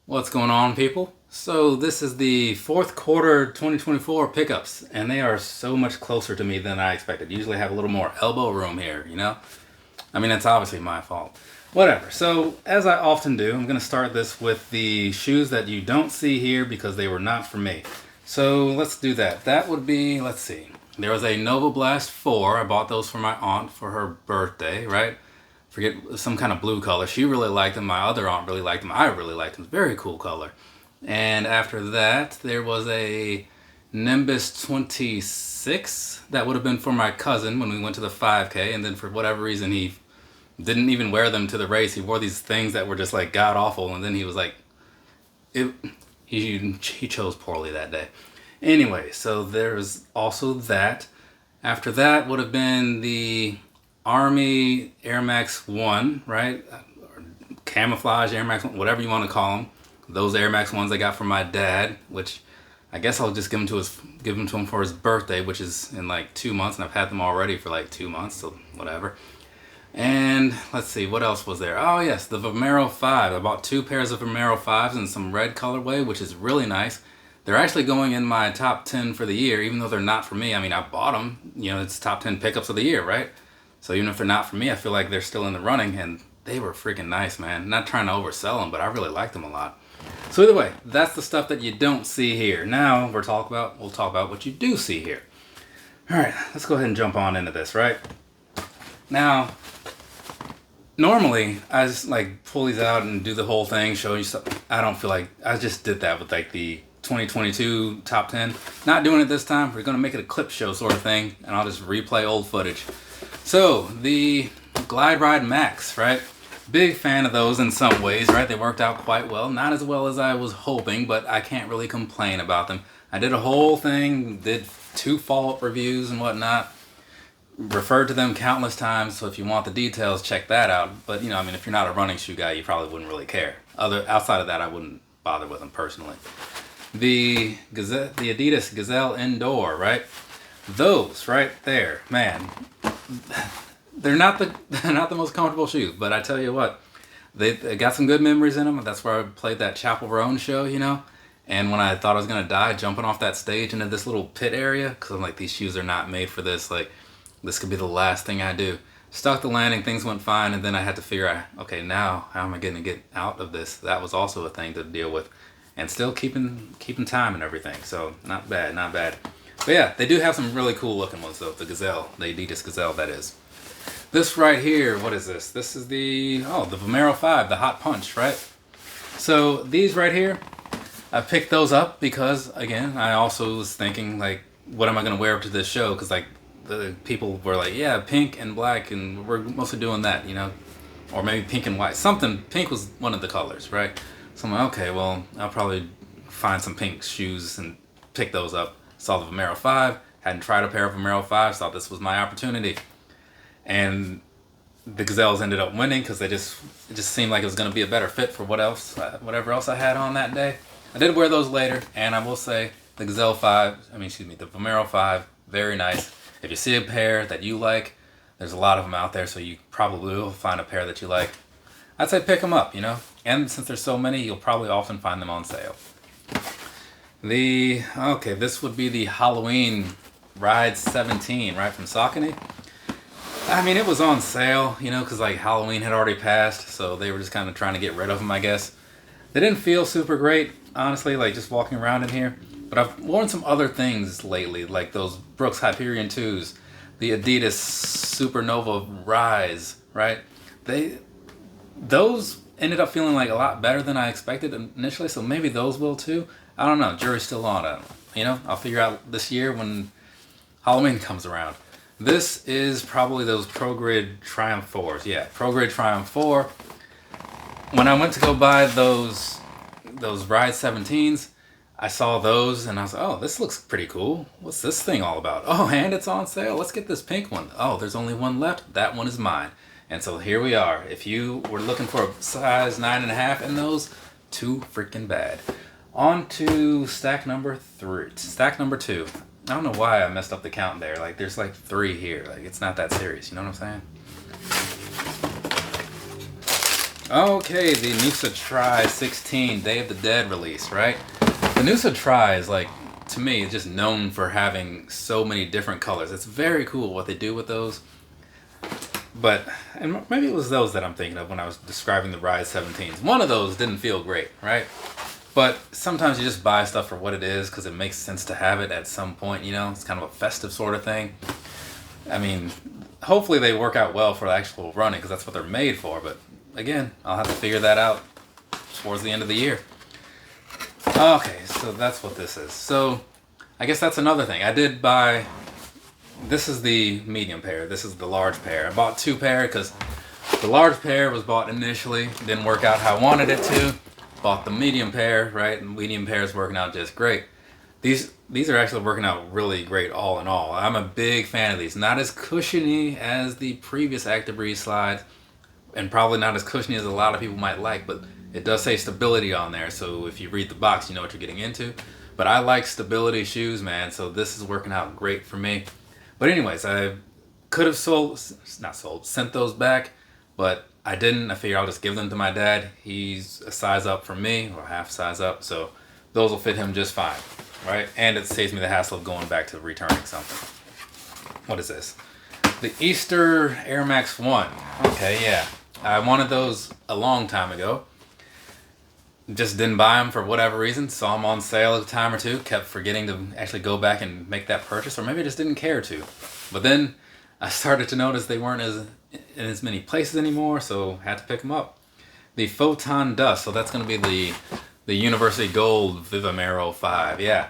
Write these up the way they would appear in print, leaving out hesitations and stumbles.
What's going on, people? So this is the fourth quarter 2024 pickups, and they are so much closer to me than I expected. Usually I have a little more elbow room here, you know? I mean, that's obviously my fault. Whatever. So, as I often do, I'm going to start this with the shoes that you don't see here because they were not for me. So, let's do that. That would be, let's see. There was a Nova Blast 4. I bought those for my aunt for her birthday, right? Forget, some kind of blue color. She really liked them. My other aunt really liked them. I really liked them. Very cool color. And after that, there was a Nimbus 26 that would have been for my cousin when we went to the 5K, and then for whatever reason he didn't even wear them to the race. He wore these things that were just like god awful, and then he was like, he chose poorly that day. Anyway, so there's also that. After that would have been the Army Air Max 1, right? Or camouflage Air Max 1, whatever you want to call them. Those Air Max 1s I got from my dad, which I guess I'll just give them to him for his birthday, which is in like 2 months, and I've had them already for like 2 months, so whatever. And let's see, what else was there? Oh yes, the Vomero 5. I bought 2 pairs of Vomero 5s in some red colorway, which is really nice. They're actually going in my top 10 for the year, even though they're not for me. I mean, I bought them, you know, it's top 10 pickups of the year, right? So even if they're not for me, I feel like they're still in the running, and they were freaking nice, man. Not trying to oversell them, but I really liked them a lot. So either way, that's the stuff that you don't see here. Now we'll talk about what you do see here. All right, let's go ahead and jump on into this, right? Now, normally I just like pull these out and do the whole thing, show you stuff. I don't feel like I just did that with like the 2022 top 10. Not doing it this time. We're gonna make it a clip show sort of thing, and I'll just replay old footage. So the Glide Ride Max, right? Big fan of those in some ways, right? They worked out quite well. Not as well as I was hoping, but I can't really complain about them. I did a whole thing, did 2 follow-up reviews and whatnot. Referred to them countless times, so if you want the details, check that out. But, you know, I mean, if you're not a running shoe guy, you probably wouldn't really care. Outside of that, I wouldn't bother with them personally. The Adidas Gazelle Indoor, right? Those right there, man. They're not the most comfortable shoes, but I tell you what, they got some good memories in them. That's where I played that Chapel Roan show, you know. And when I thought I was gonna die, jumping off that stage into this little pit area, because I'm like, these shoes are not made for this. Like, this could be the last thing I do. Stuck the landing, things went fine, and then I had to figure out, okay, now how am I gonna get out of this? That was also a thing to deal with, and still keeping time and everything. So not bad, not bad. But yeah, they do have some really cool looking ones though. The Gazelle, the Adidas Gazelle, that is. This right here, what is this? This is the Vomero 5, the Hot Punch, right? So these right here, I picked those up because, again, I also was thinking, like, what am I going to wear up to this show? Because, like, the people were like, yeah, pink and black, and we're mostly doing that, you know? Or maybe pink and white. Something, pink was one of the colors, right? So I'm like, okay, well, I'll probably find some pink shoes and pick those up. Saw the Vomero 5, hadn't tried a pair of Vomero 5s, thought this was my opportunity. And the Gazelles ended up winning because it just seemed like it was going to be a better fit for whatever else I had on that day. I did wear those later, and I will say the the Vomero 5, very nice. If you see a pair that you like, there's a lot of them out there, so you probably will find a pair that you like. I'd say pick them up, you know. And since there's so many, you'll probably often find them on sale. This would be the Halloween Ride 17, right, from Saucony. I mean, it was on sale, you know, because like Halloween had already passed, so they were just kind of trying to get rid of them, I guess. They didn't feel super great, honestly, like just walking around in here. But I've worn some other things lately, like those Brooks Hyperion 2s, the Adidas Supernova Rise, right? Those ended up feeling like a lot better than I expected initially, so maybe those will too. I don't know, jury's still on it. You know, I'll figure out this year when Halloween comes around. This is probably those Pro Grid Triumph 4s. Yeah, Pro Grid Triumph 4. When I went to go buy those Ride 17s, I saw those and I was like, oh, this looks pretty cool. What's this thing all about? Oh, and it's on sale. Let's get this pink one. Oh, there's only one left. That one is mine. And so here we are. If you were looking for a size 9.5 in those, too freaking bad. On to stack number 2. I don't know why I messed up the count there. Like, there's like 3 here. Like, it's not that serious. You know what I'm saying? Okay, the Noosa Try 16 Day of the Dead release, right? The Noosa Try is like, to me, it's just known for having so many different colors. It's very cool what they do with those. But, and maybe it was those that I'm thinking of when I was describing the Rise 17s. One of those didn't feel great, right? But sometimes you just buy stuff for what it is because it makes sense to have it at some point, you know? It's kind of a festive sort of thing. I mean, hopefully they work out well for the actual running because that's what they're made for, but again, I'll have to figure that out towards the end of the year. Okay, so that's what this is. So, I guess that's another thing. I did buy... This is the medium pair. This is the large pair. I bought 2 pair because the large pair was bought initially. Didn't work out how I wanted it to. Bought the medium pair, right? And medium pair is working out just great. These are actually working out really great all in all. I'm a big fan of these. Not as cushiony as the previous Active Breeze slides. And probably not as cushiony as a lot of people might like. But it does say stability on there. So if you read the box, you know what you're getting into. But I like stability shoes, man. So this is working out great for me. But anyways, I could have sent those back, but I didn't. I figured I'll just give them to my dad. He's a size up from me, or half size up, so those will fit him just fine, right? And it saves me the hassle of going back to returning something. What is this? The Easter Air Max 1. Okay, yeah. I wanted those a long time ago. Just didn't buy them for whatever reason. Saw them on sale a time or two. Kept forgetting to actually go back and make that purchase, or maybe I just didn't care to. But then I started to notice they weren't in as many places anymore, so had to pick them up. The Photon Dust. So that's going to be the University Gold Vivamero 5. Yeah,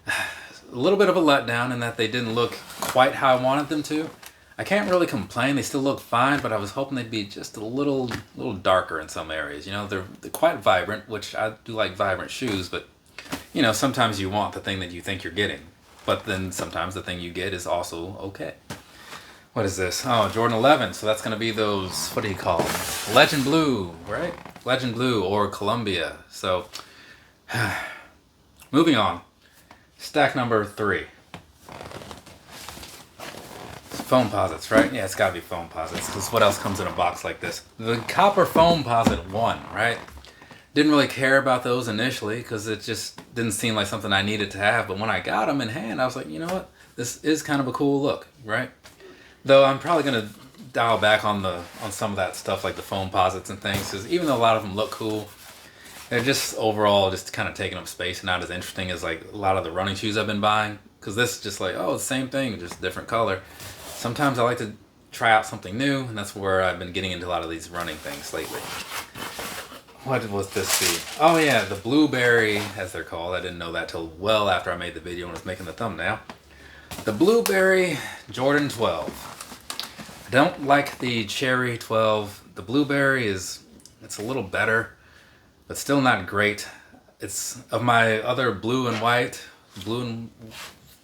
a little bit of a letdown in that they didn't look quite how I wanted them to. I can't really complain. They still look fine, but I was hoping they'd be just a little darker in some areas. You know, they're quite vibrant, which I do like vibrant shoes, but, you know, sometimes you want the thing that you think you're getting. But then sometimes the thing you get is also okay. What is this? Oh, Jordan 11. So that's going to be those, what do you call them? Legend Blue, right? Legend Blue or Columbia. So, moving on. Stack number 3. Foamposites, right? Yeah, it's got to be Foamposites, because what else comes in a box like this? The copper Foamposite 1, right? Didn't really care about those initially, because it just didn't seem like something I needed to have, but when I got them in hand, I was like, you know what? This is kind of a cool look, right? Though I'm probably going to dial back on some of that stuff, like the Foamposites and things, because even though a lot of them look cool, they're just overall just kind of taking up space and not as interesting as like a lot of the running shoes I've been buying, because this is just like, oh, the same thing, just different color. Sometimes I like to try out something new, and that's where I've been getting into a lot of these running things lately. What was this be? Oh yeah, the Blueberry, as they're called. I didn't know that till well after I made the video and was making the thumbnail. The Blueberry Jordan 12. I don't like the Cherry 12. The Blueberry it's a little better, but still not great. It's of my other blue and white, Jordan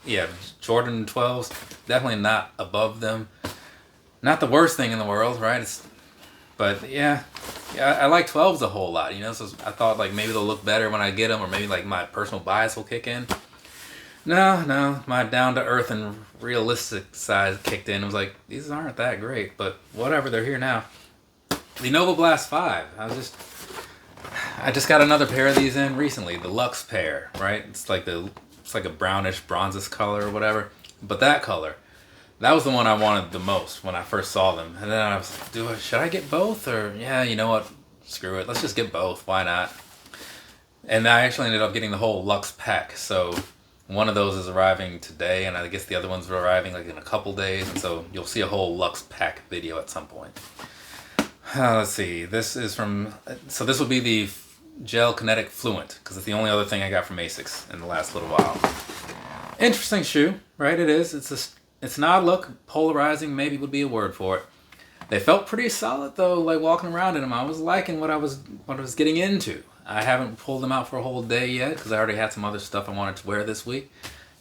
12s, definitely not above them. Not the worst thing in the world, right? But yeah, I like 12s a whole lot, you know, so I thought like maybe they'll look better when I get them, or maybe like my personal bias will kick in. No, my down-to-earth and realistic side kicked in. It was like, these aren't that great, but whatever, they're here now. The Nova Blast 5, I just got another pair of these in recently, the Luxe pair, right? It's like a brownish bronzes color or whatever. But that color, that was the one I wanted the most when I first saw them. And then I was like, should I get both? Or, yeah, you know what? Screw it. Let's just get both. Why not? And I actually ended up getting the whole Luxe pack. So one of those is arriving today, and I guess the other ones are arriving like in a couple days. And so you'll see a whole Luxe pack video at some point. Let's see. This is so this will be the Gel Kinetic Fluent, because it's the only other thing I got from Asics in the last little while. Interesting shoe, right? It is. It's an odd look. Polarizing maybe would be a word for it. They felt pretty solid though, like walking around in them. I was liking what I was getting into. I haven't pulled them out for a whole day yet, because I already had some other stuff I wanted to wear this week.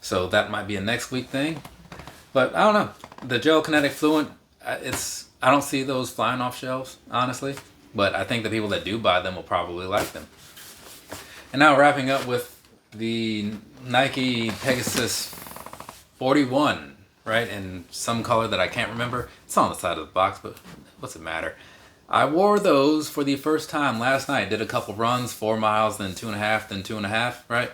So that might be a next week thing. But I don't know. The Gel Kinetic Fluent, I don't see those flying off shelves, honestly. But I think the people that do buy them will probably like them. And now wrapping up with the Nike Pegasus 41, right? In some color that I can't remember. It's on the side of the box, but what's it matter? I wore those for the first time last night. Did a couple runs, 4 miles, then 2.5, then 2.5, right?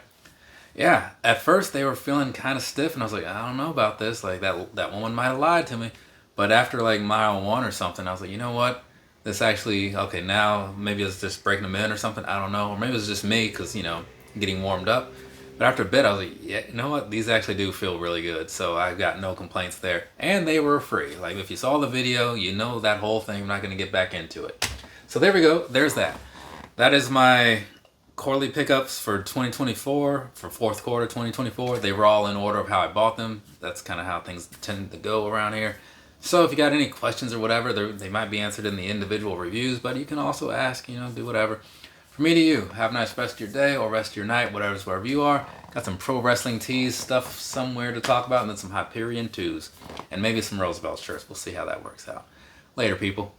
Yeah, at first they were feeling kind of stiff, and I was like, I don't know about this. Like that woman might have lied to me. But after like mile 1 or something, I was like, you know what? This actually, okay, now maybe it's just breaking them in or something. I don't know. Or maybe it's just me because, getting warmed up. But after a bit, I was like, yeah, you know what? These actually do feel really good. So I got no complaints there. And they were free. Like if you saw the video, you know that whole thing. I'm not going to get back into it. So there we go. There's that. That is my quarterly pickups for 2024, for fourth quarter 2024. They were all in order of how I bought them. That's kind of how things tend to go around here. So if you got any questions or whatever, they might be answered in the individual reviews, but you can also ask, do whatever. From me to you, have a nice rest of your day or rest of your night, wherever you are. Got some pro wrestling tees, stuff somewhere to talk about, and then some Hyperion 2s. And maybe some Roosevelt shirts. We'll see how that works out. Later, people.